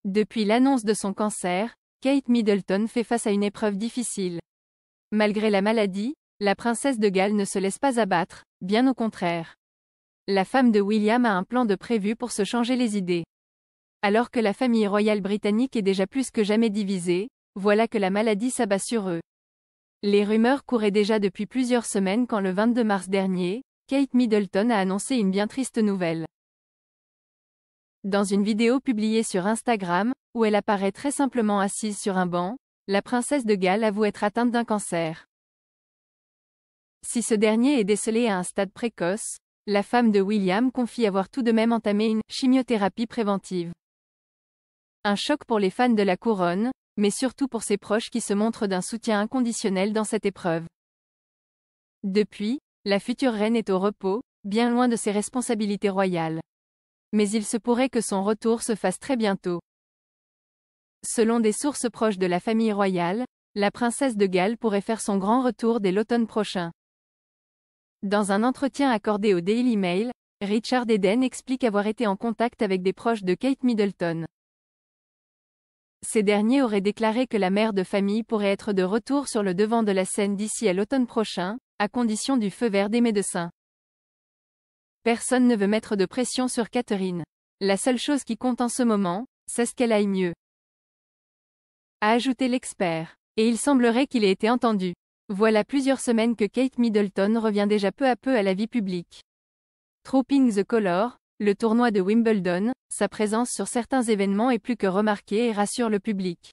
Depuis l'annonce de son cancer, Kate Middleton fait face à une épreuve difficile. Malgré la maladie, la princesse de Galles ne se laisse pas abattre, bien au contraire. La femme de William a un plan de prévu pour se changer les idées. Alors que la famille royale britannique est déjà plus que jamais divisée, voilà que la maladie s'abat sur eux. Les rumeurs couraient déjà depuis plusieurs semaines quand le 22 mars dernier, Kate Middleton a annoncé une bien triste nouvelle. Dans une vidéo publiée sur Instagram, où elle apparaît très simplement assise sur un banc, la princesse de Galles avoue être atteinte d'un cancer. Si ce dernier est décelé à un stade précoce, la femme de William confie avoir tout de même entamé une chimiothérapie préventive. Un choc pour les fans de la couronne, mais surtout pour ses proches qui se montrent d'un soutien inconditionnel dans cette épreuve. Depuis, la future reine est au repos, bien loin de ses responsabilités royales. Mais il se pourrait que son retour se fasse très bientôt. Selon des sources proches de la famille royale, la princesse de Galles pourrait faire son grand retour dès l'automne prochain. Dans un entretien accordé au Daily Mail, Richard Eden explique avoir été en contact avec des proches de Kate Middleton. Ces derniers auraient déclaré que la mère de famille pourrait être de retour sur le devant de la scène d'ici à l'automne prochain, à condition du feu vert des médecins. Personne ne veut mettre de pression sur Catherine. La seule chose qui compte en ce moment, c'est ce qu'elle aille mieux, a ajouté l'expert. Et il semblerait qu'il ait été entendu. Voilà plusieurs semaines que Kate Middleton revient déjà peu à peu à la vie publique. Trooping the Colour, le tournoi de Wimbledon, sa présence sur certains événements est plus que remarquée et rassure le public.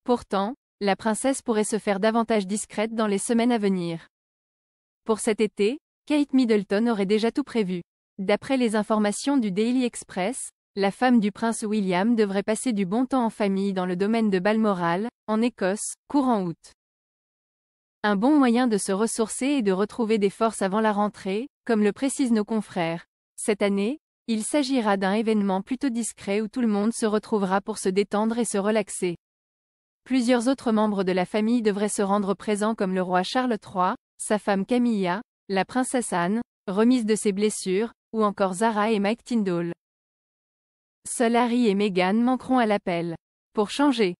Pourtant, la princesse pourrait se faire davantage discrète dans les semaines à venir. Pour cet été, Kate Middleton aurait déjà tout prévu. D'après les informations du Daily Express, la femme du prince William devrait passer du bon temps en famille dans le domaine de Balmoral, en Écosse, courant août. Un bon moyen de se ressourcer et de retrouver des forces avant la rentrée, comme le précisent nos confrères. Cette année, il s'agira d'un événement plutôt discret où tout le monde se retrouvera pour se détendre et se relaxer. Plusieurs autres membres de la famille devraient se rendre présents comme le roi Charles III, sa femme Camilla, la princesse Anne, remise de ses blessures, ou encore Zara et Mike Tyndall. Seuls Harry et Meghan manqueront à l'appel. Pour changer.